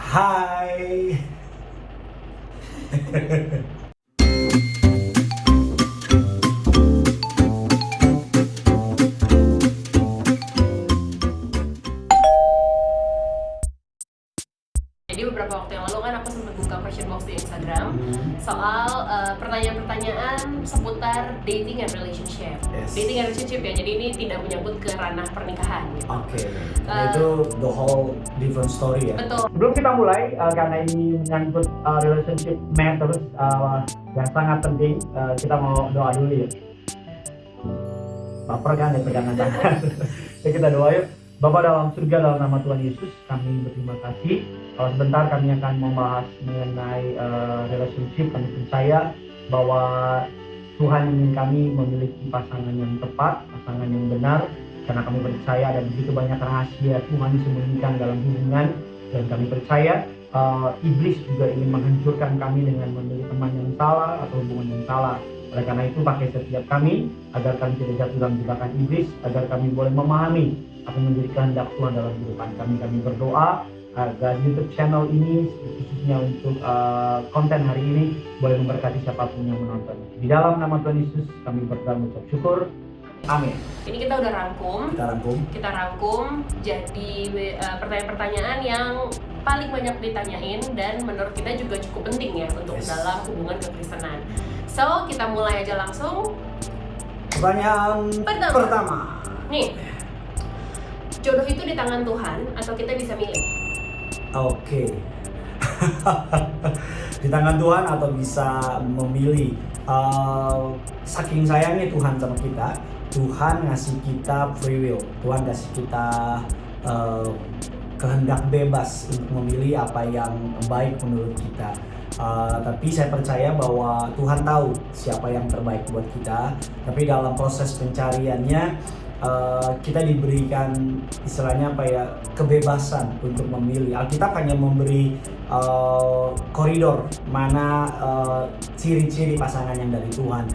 Hai. Jadi beberapa waktu yang lalu kan aku sempat buka question box di Instagram soal pertanyaan-pertanyaan seputar dating and relationship. Yes. Dating and relationship ya, jadi ini tidak menyangkut ke ranah pernikahan gitu. Oke. Itu the whole different story ya. Betul. Sebelum kita mulai, karena ini menyangkut relationship matters yang sangat penting, kita mau doa dulu ya. Baper kan ya pegangan tangan. Ya kita doa yuk. Bapa dalam surga, dalam nama Tuhan Yesus, kami berterima kasih. Sebentar kami akan membahas mengenai relationship. Kami percaya bahwa Tuhan ingin kami memiliki pasangan yang tepat, pasangan yang benar, karena kami percaya ada begitu banyak rahasia Tuhan disembunyikan dalam hubungan, dan kami percaya iblis juga ingin menghancurkan kami dengan memilih teman yang salah atau hubungan yang salah. Oleh karena itu pakai setiap kami agar kami tidak jatuh dalam jebakan iblis, agar kami boleh memahami apa yang menjadi kehendak Tuhan dalam kehidupan kami. Kami berdoa agar YouTube channel ini khususnya untuk konten hari ini boleh memberkati siapapun yang menonton. Di dalam nama Tuhan Yesus kami berdoa mengucap syukur. Amin. Ini kita udah rangkum. Kita rangkum jadi pertanyaan-pertanyaan yang paling banyak ditanyain dan menurut kita juga cukup penting ya untuk dalam hubungan kekristenan. So, kita mulai aja langsung. Pertanyaan pertama. Nih, jodoh itu di tangan Tuhan atau kita bisa milih? Oke. Di tangan Tuhan atau bisa memilih. Saking sayangnya Tuhan sama kita, Tuhan ngasih kita free will. Tuhan kasih kita kehendak bebas untuk memilih apa yang baik menurut kita. Tapi saya percaya bahwa Tuhan tahu siapa yang terbaik buat kita. Tapi dalam proses pencariannya kita diberikan istilahnya apa ya, kebebasan untuk memilih. Alkitab hanya memberi koridor mana ciri-ciri pasangan yang dari Tuhan,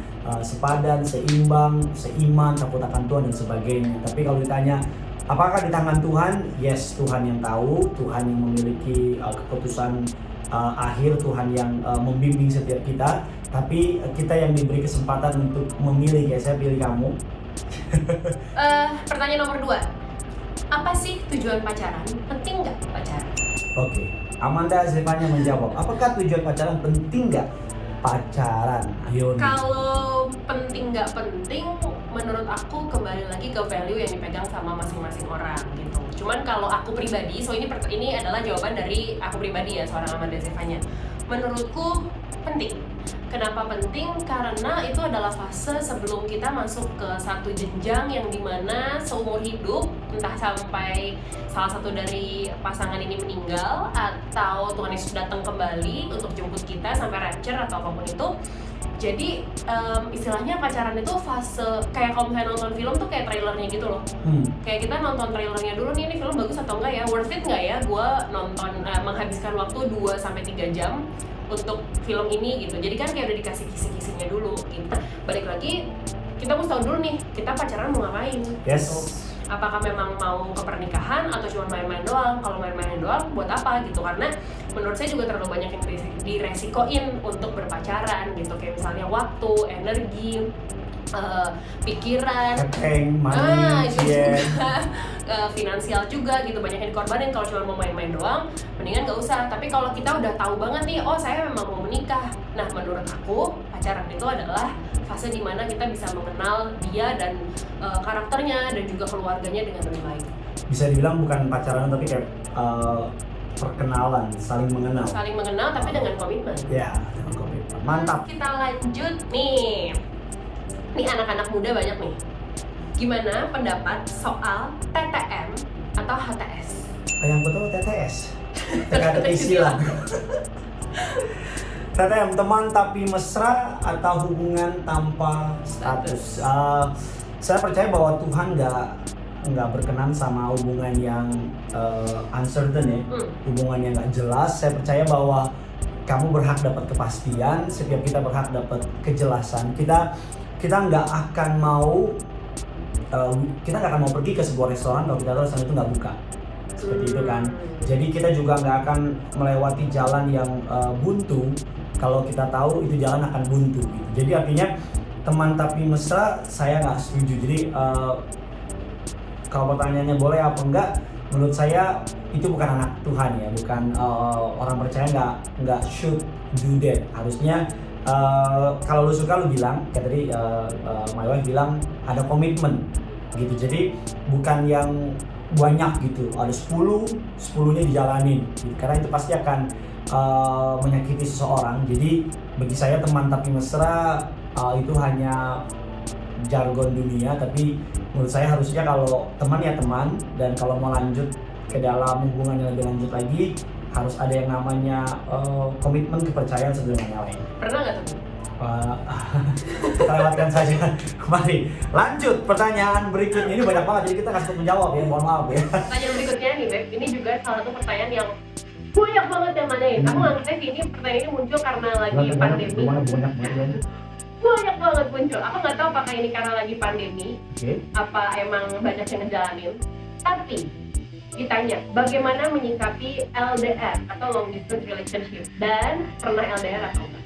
sepadan, seimbang, seiman, takut akan Tuhan dan sebagainya. Tapi kalau ditanya apakah di tangan Tuhan? Yes, Tuhan yang tahu, Tuhan yang memiliki keputusan akhir, Tuhan yang membimbing setiap kita. Tapi kita yang diberi kesempatan untuk memilih. Kayak saya pilih kamu. Pertanyaan nomor 2, apa sih tujuan pacaran? Penting nggak pacaran? Oke, Amanda Zevanya menjawab, apakah tujuan pacaran penting nggak pacaran? Ayo nih. Kalau penting nggak penting, menurut aku kembali lagi ke value yang dipegang sama masing-masing orang gitu. Cuman kalau aku pribadi, ini adalah jawaban dari aku pribadi ya, seorang Amanda Zevanya. Menurutku penting. Kenapa penting? Karena itu adalah fase sebelum kita masuk ke satu jenjang yang dimana seumur hidup, entah sampai salah satu dari pasangan ini meninggal atau Tuhan Yesus datang kembali untuk jemput kita sampai rapture atau apapun itu. Jadi istilahnya pacaran itu fase kayak kalau misalnya nonton film tuh kayak trailernya gitu loh. Kayak kita nonton trailernya dulu nih, ini film bagus atau enggak ya, worth it nggak ya gue nonton, menghabiskan waktu 2-3 jam untuk film ini gitu. Jadi kan kayak udah dikasih kisi-kisinya dulu gitu. Balik lagi, kita mesti tahu dulu nih, kita pacaran mau ngapain. Yes. Gitu. Apakah memang mau ke pernikahan atau cuma main-main doang? Kalau main-main doang buat apa gitu? Karena menurut saya juga terlalu banyak yang diresikoin untuk berpacaran gitu. Kayak misalnya waktu, energi, pikiran, money, itu juga finansial juga gitu, banyak yang dikorbanin. Kalau cuma mau main-main doang, mendingan gak usah. Tapi kalau kita udah tahu banget nih, oh saya memang mau menikah, nah menurut aku pacaran itu adalah fase dimana kita bisa mengenal dia dan karakternya dan juga keluarganya dengan lebih baik. Bisa dibilang bukan pacaran tapi kayak perkenalan, saling mengenal. Saling mengenal tapi dengan komitmen. Ya, dengan komitmen. Mantap. Kita lanjut nih. Nih anak-anak muda banyak nih. Gimana pendapat soal TTM atau HTS? Yang betul TTS. Teka-teki silang. TTM, teman tapi mesra atau hubungan tanpa status. Saya percaya bahwa Tuhan nggak berkenan sama hubungan yang uncertain ya, hubungan yang nggak jelas. Saya percaya bahwa kamu berhak dapat kepastian, setiap kita berhak dapat kejelasan. Kita nggak akan mau pergi ke sebuah restoran kalau kita tahu restoran itu nggak buka. seperti itu kan. Jadi kita juga nggak akan melewati jalan yang buntu kalau kita tahu itu jalan akan buntu gitu. Jadi artinya teman tapi mesra saya nggak setuju. Jadi kalau pertanyaannya boleh apa enggak, menurut saya itu bukan anak Tuhan ya, bukan orang percaya nggak should do that. Harusnya kalau lu suka lu bilang, kayak tadi my wife bilang ada komitmen gitu. Jadi bukan yang banyak gitu, ada 10-nya dijalanin gitu. Karena itu pasti akan menyakiti seseorang. Jadi bagi saya teman tapi mesra itu hanya jargon dunia, tapi menurut saya harusnya kalau teman ya teman, dan kalau mau lanjut ke dalam hubungan yang lebih lanjut lagi harus ada yang namanya komitmen, kepercayaan satu dengan yang lain. Pernah nggak tuh? Kita lewatkan saja. Kembali lanjut pertanyaan berikutnya, ini banyak banget jadi kita nggak sempat menjawab ya, mohon maaf ya. Pertanyaan berikutnya nih Beb, ini juga salah satu pertanyaan yang banyak banget yang nanyain. Aku nganggapnya sih ini pertanyaan ini muncul karena lagi pandemi. Banyak banget muncul. Aku nggak tahu apakah ini karena lagi pandemi, apa emang banyak yang ngejalanin. Tapi ditanya bagaimana menyikapi LDR atau long distance relationship, dan pernah LDR atau enggak?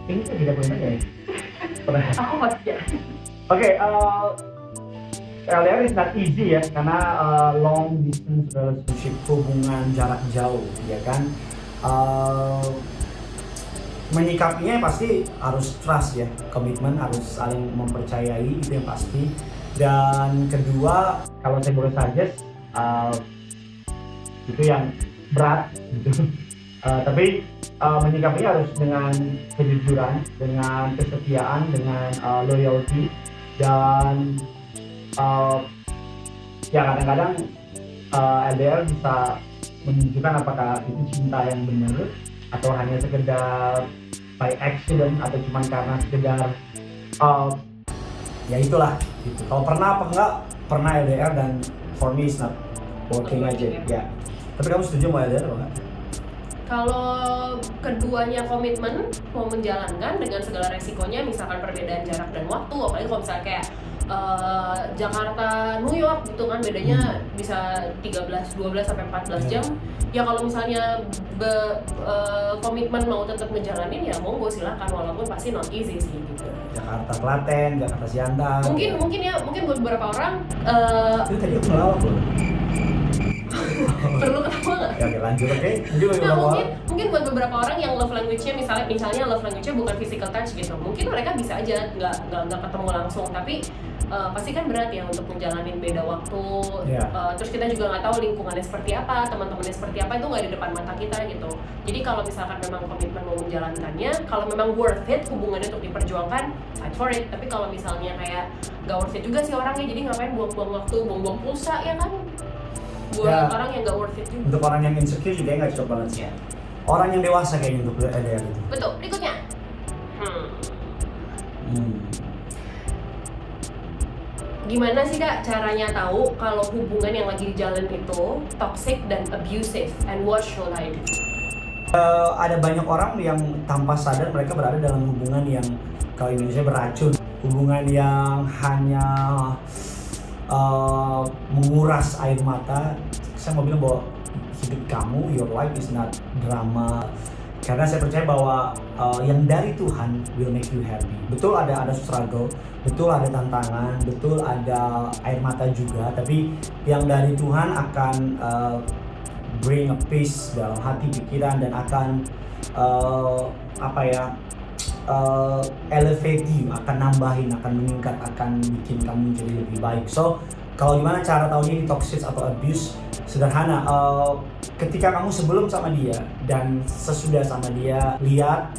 Ini kan tidak boleh ya. Pernah. Aku hostnya. Oke, LDR is not easy ya, karena long distance relationship, Hubungan jarak jauh ya kan. Menyikapinya pasti harus trust ya, komitmen, harus saling mempercayai, itu yang pasti. Dan kedua, kalau saya boleh suggest, itu yang berat gitu. Tapi menyikapinya harus dengan kejujuran, dengan kesetiaan, dengan loyalty, dan ya kadang-kadang LDR bisa menunjukkan apakah itu cinta yang benar atau hanya sekedar by accident, atau cuma karena sekedar ya itulah gitu. Kalau pernah apa enggak, pernah LDR dan for me is not working aja ya. Tapi kamu setuju mau LDR atau enggak? Kalau keduanya komitmen mau menjalankan dengan segala resikonya, misalkan perbedaan jarak dan waktu, apalagi kalau misalnya kayak Jakarta New York gitu kan, bedanya bisa 12 sampai 14 jam. Ya kalau misalnya komitmen mau tetap ngejalanin ya monggo silakan, walaupun pasti not easy sih gitu. Jakarta Klaten, Jakarta Siantar. Mungkin buat beberapa orang itu tadi aku ngelawak loh. perlu ketawa nggak? Ya, oke lanjut oke. Nah, mungkin buat beberapa orang yang love language-nya misalnya love language-nya bukan physical touch gitu, mungkin mereka bisa aja nggak ketemu langsung, tapi pasti kan berat ya untuk menjalanin beda waktu. Terus kita juga nggak tahu lingkungannya seperti apa, teman-temannya seperti apa, itu nggak di depan mata kita gitu. Jadi kalau misalkan memang komitmen mau menjalankannya, kalau memang worth it hubungannya untuk diperjuangkan, fight for it. Tapi kalau misalnya kayak nggak worth it juga sih orangnya, jadi ngapain buang-buang waktu, buang-buang pulsa ya kan? Buat orang yang nggak worth it juga. Untuk orang yang insecure juga nggak cocok banget sih. Orang yang dewasa kayaknya untuk LDR itu. Betul. Berikutnya. Gimana sih Kak caranya tahu kalau hubungan yang lagi dijalin itu toxic dan abusive, and what should I do? Ada banyak orang yang tanpa sadar mereka berada dalam hubungan yang kalau Indonesia beracun, hubungan yang hanya menguras air mata. Saya mau bilang bahwa hidup kamu, your life is not drama. Karena saya percaya bahwa yang dari Tuhan will make you happy. Betul ada struggle, betul ada tantangan, betul ada air mata juga. Tapi yang dari Tuhan akan bring a peace dalam hati, pikiran, dan akan elevate you, akan nambahin, akan meningkat, akan bikin kamu jadi lebih baik. So kalau gimana cara tahu ini toxic atau abuse? Sederhana, ketika kamu sebelum sama dia dan sesudah sama dia, lihat,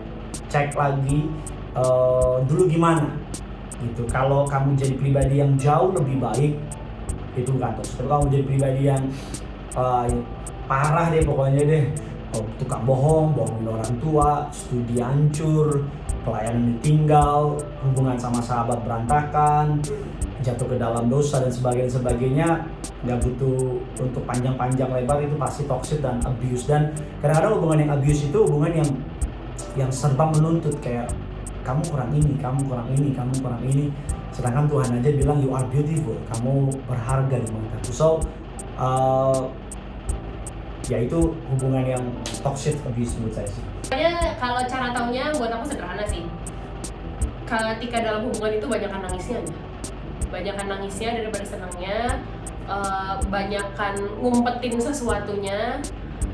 cek lagi dulu gimana gitu. Kalau kamu jadi pribadi yang jauh lebih baik, itu bukan toxic. Kalau kamu jadi pribadi yang parah deh pokoknya deh, tukang bohongin orang tua, studi hancur, pelayanan ditinggal, hubungan sama sahabat berantakan, jatuh ke dalam dosa dan sebagainya, nggak butuh untuk panjang-panjang lebar, itu pasti toxic dan abuse. Dan kadang-kadang hubungan yang abuse itu hubungan yang serba menuntut, kayak kamu kurang ini, kamu kurang ini, kamu kurang ini, sedangkan Tuhan aja bilang you are beautiful, kamu berharga di mataku. So Ya itu hubungan yang toxic abuse menurut saya sih. Makanya kalau cara taunya buat aku sederhana sih. Ketika dalam hubungan itu banyakan nangisnya aja. Banyakan nangisnya daripada senangnya. Banyakan ngumpetin sesuatunya.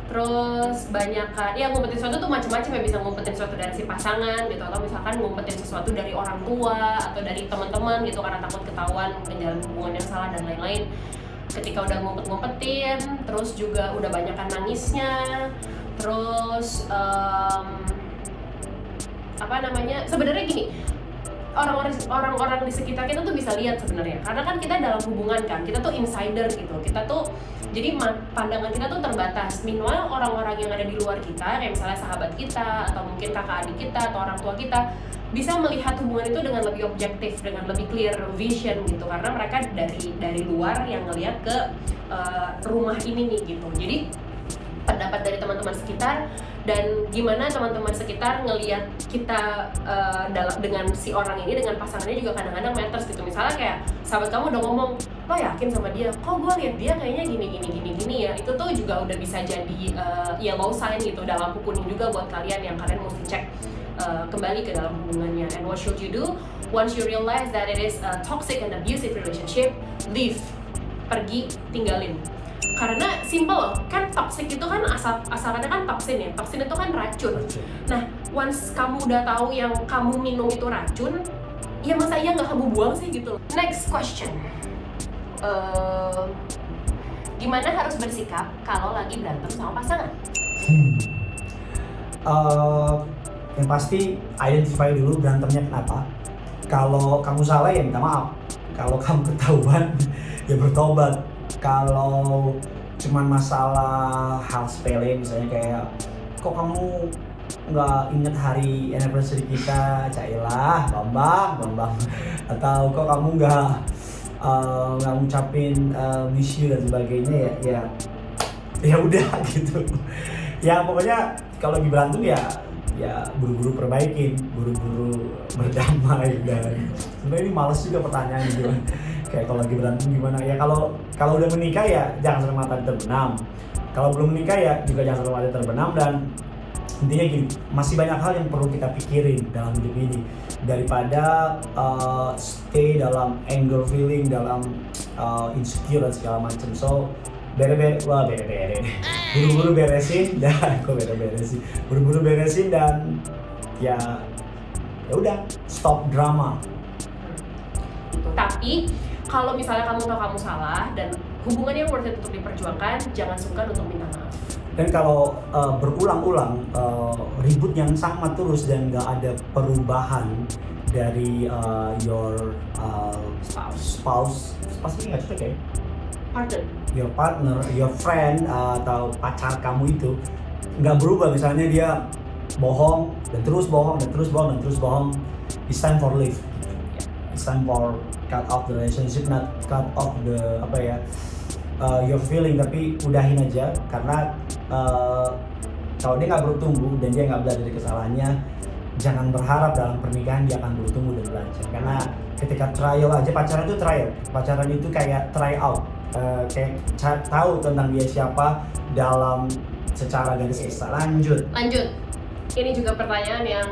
Terus banyakan, ya ngumpetin sesuatu tuh macam-macam ya, bisa ngumpetin sesuatu dari si pasangan gitu, atau misalkan ngumpetin sesuatu dari orang tua atau dari teman-teman gitu karena takut ketahuan menjalin hubungan yang salah dan lain-lain. Ketika udah ngumpet-ngumpetin, terus juga udah banyakan nangisnya, terus sebenarnya gini, orang-orang di sekitar kita tuh bisa lihat sebenarnya, karena kan kita dalam hubungan kan, kita tuh insider gitu, kita tuh jadi pandangan kita tuh terbatas. Meanwhile orang-orang yang ada di luar kita, kayak misalnya sahabat kita atau mungkin kakak adik kita atau orang tua kita, bisa melihat hubungan itu dengan lebih objektif, dengan lebih clear vision gitu, karena mereka dari luar yang ngelihat ke rumah ini nih gitu. Jadi pendapat dari teman-teman sekitar dan gimana teman-teman sekitar ngelihat kita dengan si orang ini, dengan pasangannya juga kadang-kadang matters gitu. Misalnya kayak sahabat kamu udah ngomong, lo yakin sama dia? Kok gue lihat dia kayaknya gini ya. Itu tuh juga udah bisa jadi yellow sign gitu, dalam lampu kuning juga buat kalian yang kalian mesti cek kembali ke dalam hubungannya. And what should you do once you realize that it is a toxic and abusive relationship? Leave, pergi, tinggalin. Karena simple loh, kan toxic itu kan asalnya kan toksin ya. Toksin itu kan racun. Nah, once kamu udah tahu yang kamu minum itu racun, ya masa iya nggak kamu buang sih gitu loh. Next question. Gimana harus bersikap kalau lagi berantem sama pasangan? Yang pasti identify dulu berantemnya kenapa. Kalau kamu salah ya minta maaf. Kalau kamu ketahuan ya bertobat. Kalau cuman masalah hal sepele misalnya kayak kok kamu nggak inget hari anniversary kita, cailah bambang, atau kok kamu nggak ngucapin miss you dan sebagainya, ya udah gitu. Ya pokoknya kalau lagi berantem ya buru-buru perbaikin, buru-buru berdamai. Dan sebenarnya ini males juga pertanyaan gitu. Kayak kalau lagi berantem gimana ya, kalau udah menikah ya jangan sampai mata terbenam, kalau belum menikah ya juga jangan sampai mata terbenam. Dan intinya gini, masih banyak hal yang perlu kita pikirin dalam hidup ini daripada stay dalam anger feeling, dalam insecure dan segala macam. So buru-buru beresin dan ya udah stop drama. Tapi kalau misalnya kamu tahu kamu salah dan hubungannya worth it untuk diperjuangkan, jangan sungkan untuk minta maaf. Dan kalau berulang-ulang ribut yang sama terus dan nggak ada perubahan dari your spouse pasti nggak cocok ya? Your partner, your friend atau pacar kamu itu nggak berubah. Misalnya dia bohong dan terus bohong, it's time for leave. It's time for cut off the relationship, not cut off the your feeling, tapi udahin aja. Karena kalau dia nggak bertumbuh dan dia nggak belajar dari kesalahannya, jangan berharap dalam pernikahan dia akan bertumbuh dan belajar. Karena ketika trial aja, pacaran itu kayak try out, kayak tahu tentang dia siapa dalam secara garis besar. Lanjut. Ini juga pertanyaan yang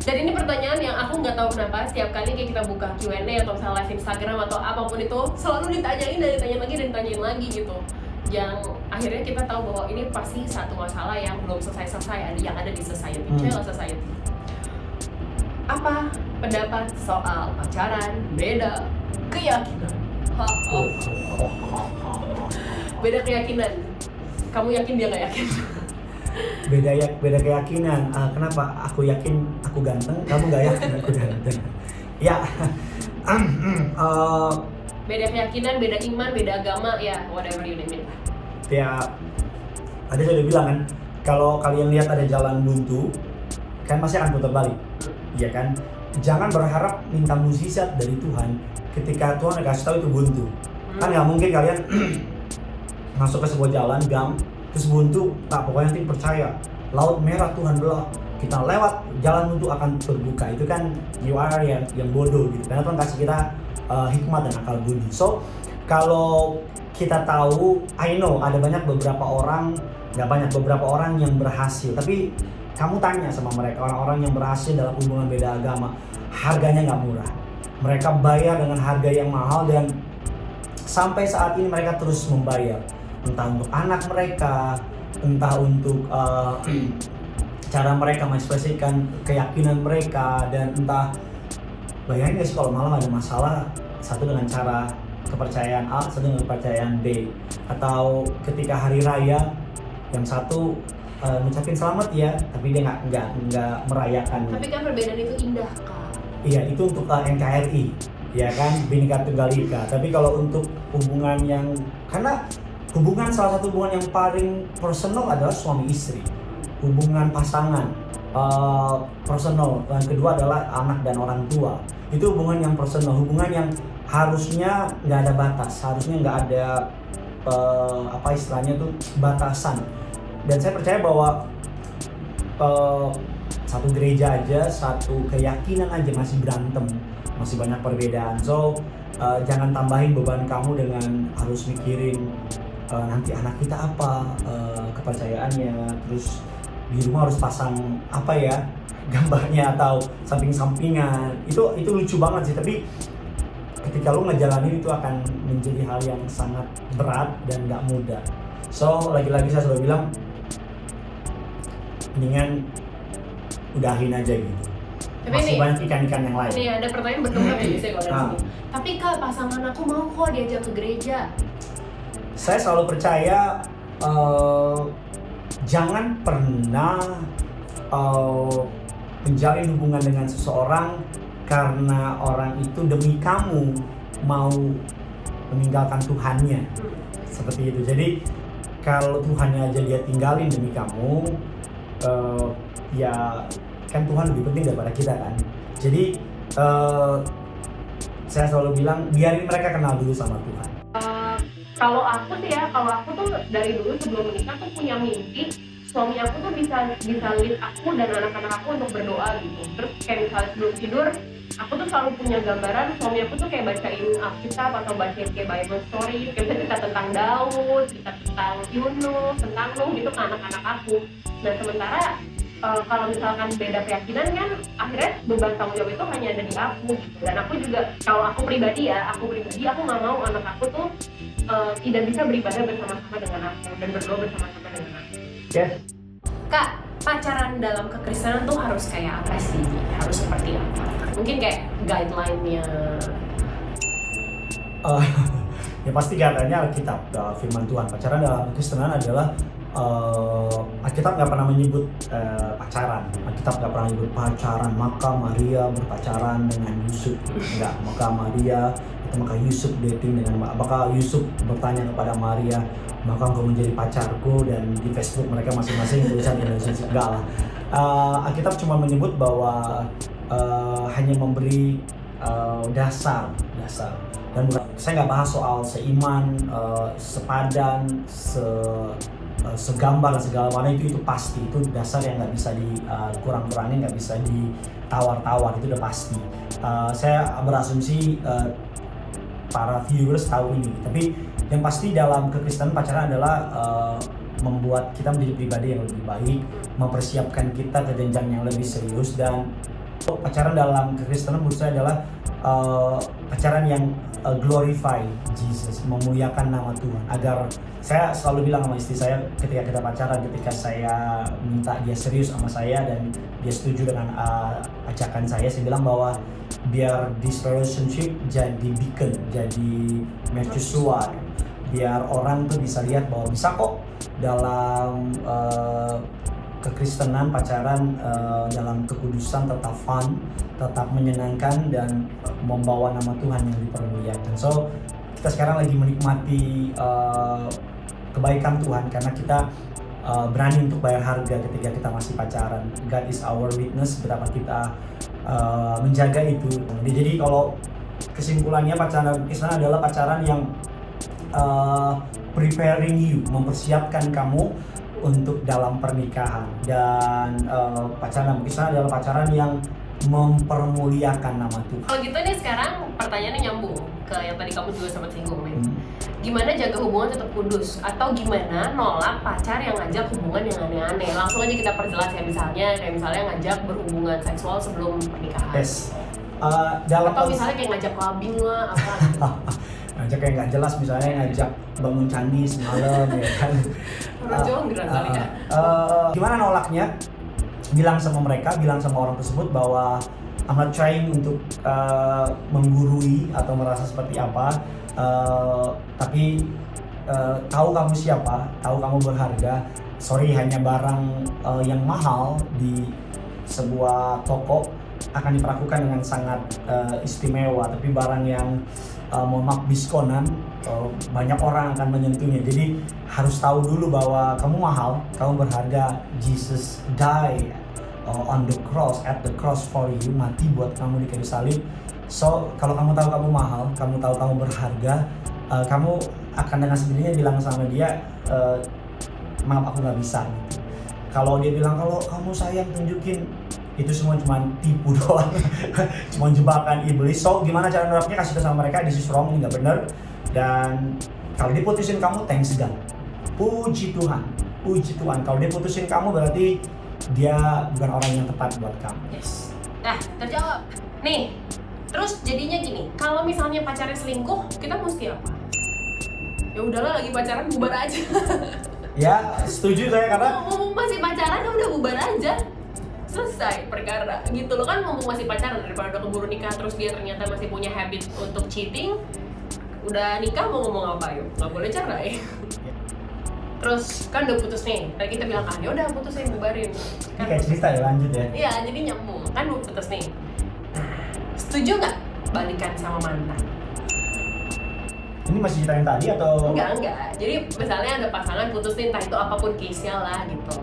dan ini pertanyaan yang aku nggak tahu kenapa setiap kali kayak kita buka Q&A atau misalnya live Instagram atau apapun itu selalu ditanyain lagi gitu. Yang akhirnya kita tahu bahwa ini pasti satu masalah yang belum selesai, yang ada di society, society. Apa pendapat soal pacaran beda keyakinan? Beda keyakinan. Kamu yakin dia nggak yakin? Beda keyakinan. Kenapa? Aku yakin aku ganteng, kamu nggak yakin aku ganteng. Ya. Beda keyakinan, beda iman, beda agama, ya whatever you name it. Ya, tadi saya udah bilang kan, kalau kalian lihat ada jalan buntu, kan pasti akan putar balik, iya kan? Jangan berharap minta mukjizat dari Tuhan ketika Tuhan kasih tahu itu buntu. Kan nggak mungkin kalian masuk ke sebuah jalan gang terus buntu, pokoknya nanti percaya laut merah Tuhan belah, kita lewat jalan buntu akan terbuka. Itu kan you are yang bodoh gitu. Karena Tuhan kasih kita hikmat dan akal budi. So kalau kita tahu, I know ada beberapa orang yang berhasil, tapi kamu tanya sama mereka, orang-orang yang berhasil dalam hubungan beda agama, harganya nggak murah. Mereka bayar dengan harga yang mahal dan sampai saat ini mereka terus membayar, entah untuk anak mereka, entah untuk cara mereka mengekspresikan keyakinan mereka, dan entah, bayangin gak sih kalau malam ada masalah, satu dengan cara kepercayaan A, satu dengan kepercayaan B, atau ketika hari raya yang satu ngucapin selamat ya, tapi dia nggak merayakan. Tapi kan perbedaan itu indah, Kak. Iya, itu untuk NKRI, ya kan, Bhinneka Tunggal Ika. Tapi kalau untuk hubungan yang, karena salah satu hubungan yang paling personal adalah suami istri, hubungan pasangan personal. Yang kedua adalah anak dan orang tua. Itu hubungan yang personal, hubungan yang harusnya nggak ada batas, harusnya nggak ada apa istilahnya tuh, batasan. Dan saya percaya bahwa satu gereja aja, satu keyakinan aja masih berantem, masih banyak perbedaan. So jangan tambahin beban kamu dengan harus mikirin nanti anak kita apa kepercayaannya, terus di rumah harus pasang apa ya gambarnya atau samping-sampingan. Itu lucu banget sih, tapi ketika lu ngejalanin itu akan menjadi hal yang sangat berat dan gak mudah. So lagi-lagi saya selalu bilang, mendingan udahin aja gitu. Tapi Masih nih, banyak ikan-ikan yang lain. Nih ada pertanyaan berkembang ya biasanya kalau dari sini. Tapi Kak, pasangan aku mau kok diajak ke gereja. Saya selalu percaya jangan pernah menjalin hubungan dengan seseorang karena orang itu demi kamu mau meninggalkan Tuhannya, seperti itu. Jadi kalau Tuhannya aja dia tinggalin demi kamu, ya kan Tuhan lebih penting daripada kita kan. Jadi saya selalu bilang biarin mereka kenal dulu sama Tuhan. Kalau aku sih ya, kalau aku tuh dari dulu sebelum menikah tuh punya mimpi suami aku tuh bisa lead aku dan anak-anak aku untuk berdoa gitu. Terus kayak misalnya sebelum tidur, aku tuh selalu punya gambaran suami aku tuh kayak bacain Alkitab atau bacain kayak Bible story, kayak misalnya cerita tentang Daud, cerita tentang Yunus, tentang Nuh gitu ke anak-anak aku. Dan sementara kalau misalkan beda keyakinan kan akhirnya beban tanggung jawab itu hanya ada di aku gitu. Dan aku juga, kalau aku pribadi aku nggak mau anak aku tuh tidak bisa beribadah bersama-sama dengan aku dan berdoa bersama-sama dengan aku. Yes. Kak, pacaran dalam kekristenan tuh harus kayak apa sih? Harus seperti apa? Mungkin kayak guideline-nya. Ya pasti katanya Alkitab, firman Tuhan. Pacaran dalam kekristenan adalah Alkitab nggak pernah menyebut pacaran. Alkitab nggak pernah menyebut pacaran. Maka Maria berpacaran dengan Yusuf. Enggak. Maka Maria, maka Yusuf dating dengan, maka Yusuf bertanya kepada Maria, maka engkau menjadi pacarku, dan di Facebook mereka masing-masing tulisan Indonesia. Enggak lah. Alkitab cuma menyebut bahwa hanya memberi dasar. Dan saya nggak bahas soal seiman, sepadan, segambar segala macam, itu pasti, itu dasar yang nggak bisa dikurang-kurangin, nggak bisa ditawar-tawar, itu udah pasti. Saya berasumsi para viewers tahu ini, tapi yang pasti dalam kekristenan pacaran adalah membuat kita menjadi pribadi yang lebih baik, mempersiapkan kita ke jenjang yang lebih serius. Dan pacaran dalam kekristenan menurut saya adalah pacaran yang glorify Jesus, memuliakan nama Tuhan. Agar saya selalu bilang sama istri saya ketika kita pacaran, ketika saya minta dia serius sama saya dan dia setuju dengan ajakan saya bilang bahwa biar this relationship jadi beacon, jadi mercusuar, biar orang tuh bisa lihat bahwa bisa kok dalam kekristenan pacaran dalam kekudusan tetap fun, tetap menyenangkan, dan membawa nama Tuhan yang dipermuliakan. So kita sekarang lagi menikmati kebaikan Tuhan karena kita berani untuk bayar harga ketika kita masih pacaran. God is our witness betapa kita menjaga itu. Jadi kalau kesimpulannya, pacaran Kristen adalah pacaran yang preparing you, mempersiapkan kamu untuk dalam pernikahan. Dan pacaran Kristen adalah pacaran yang mempermuliakan nama Tuhan. Kalau gitu nih sekarang pertanyaannya nyambung ke yang tadi kamu juga sempat singgung nih. gimana jaga hubungan tetap kudus, atau gimana nolak pacar yang ngajak hubungan yang aneh-aneh. Langsung aja kita perjelas ya, kayak misalnya ngajak berhubungan seksual sebelum pernikahan. Yes. Dalam Atau misalnya kayak ngajak clubbing lah, apa. ngajak kayak nggak jelas, misalnya ngajak bangun candi semalam ya kan. Orang Jawa ngerang kali ya. Gimana nolaknya? Bilang sama mereka, bilang sama orang tersebut bahwa I'm not trying untuk menggurui atau merasa seperti apa, tapi tahu kamu siapa, tahu kamu berharga. Sorry, hanya barang yang mahal di sebuah toko akan diperlakukan dengan sangat istimewa, tapi barang yang mohon maaf diskonan, banyak orang akan menyentuhnya. Jadi harus tahu dulu bahwa kamu mahal, kamu berharga. Jesus die on the cross, at the cross for you, mati buat kamu di kayu salib. So kalau kamu tahu kamu mahal, kamu tahu kamu berharga, kamu akan dengan sendirinya bilang sama dia, maaf aku nggak bisa gitu. Kalau dia bilang kalau kamu sayang tunjukin, itu semua cuma tipu doang, cuma jebakan iblis. So gimana cara nerapnya? Kasih tahu sama mereka, this is wrong, ini nggak benar. Dan kalau dia putusin kamu, thanks God, puji Tuhan, puji Tuhan. Kalau dia putusin kamu berarti dia bukan orang yang tepat buat kamu. Yes. Nah, terjawab. Nih, terus jadinya gini, kalau misalnya pacarnya selingkuh, kita mesti apa? Ya udahlah, lagi pacaran bubar aja. Ya, setuju saya karena Mumpung masih pacaran, ya udah bubar aja. Selesai perkara gitu loh kan, mumpung masih pacaran, daripada udah keburu nikah terus dia ternyata masih punya habit untuk cheating. Udah nikah mau ngomong apa yuk? Nggak boleh cerai. Terus kan udah putus nih, tadi kita bilang kan ya udah putusin, bubarin. ini Kan kayak cerita ya, lanjut ya. iya, jadi nyambung kan udah putus nih. Nah, setuju nggak balikan sama mantan? Ini masih cerita yang tadi atau? Enggak. Jadi misalnya ada pasangan putus nih, entah itu apapun case-nya lah gitu.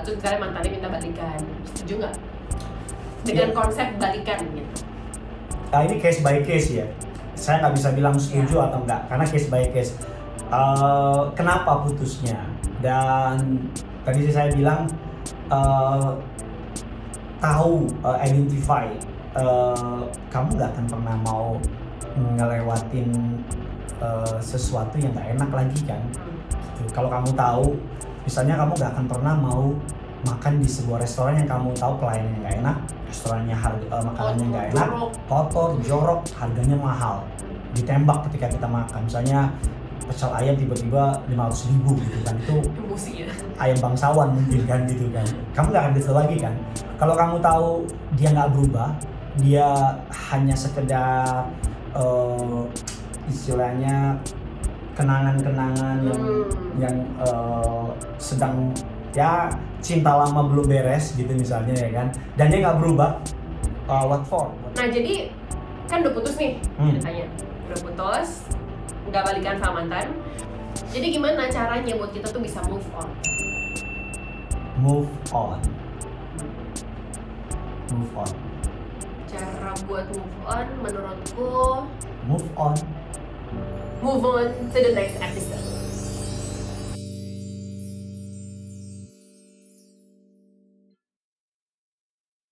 Terus misalnya mantannya minta balikan, setuju nggak? Dengan Ya. konsep balikan gitu. Nah, ini case by case ya. Saya nggak bisa bilang setuju atau enggak, karena case by case. Kenapa putusnya? Dan tadi saya bilang tahu, identify. Kamu nggak akan pernah mau ngelewatin sesuatu yang nggak enak lagi kan. Gitu. Kalau kamu tahu, misalnya kamu nggak akan pernah mau makan di sebuah restoran yang kamu tahu pelayanannya nggak enak, restorannya makanannya nggak enak, kotor, jorok, harganya mahal, ditembak ketika kita makan. Misalnya pecel ayam tiba-tiba 500.000 gitu kan, itu Emosi ya. ayam bangsawan mungkin kan gitu kan. Kamu nggak akan gitu lagi kan. Kalau kamu tahu dia nggak berubah, dia hanya sekedar istilahnya kenangan-kenangan yang sedang ya cinta lama belum beres gitu misalnya ya kan, dan dia nggak berubah, what for? Nah jadi kan udah putus nih, ceritanya udah putus, nggak balikan sama mantan. Jadi gimana caranya buat kita tuh bisa move on? Move on. Cara buat move on menurutku, Move on. move on to the next episode.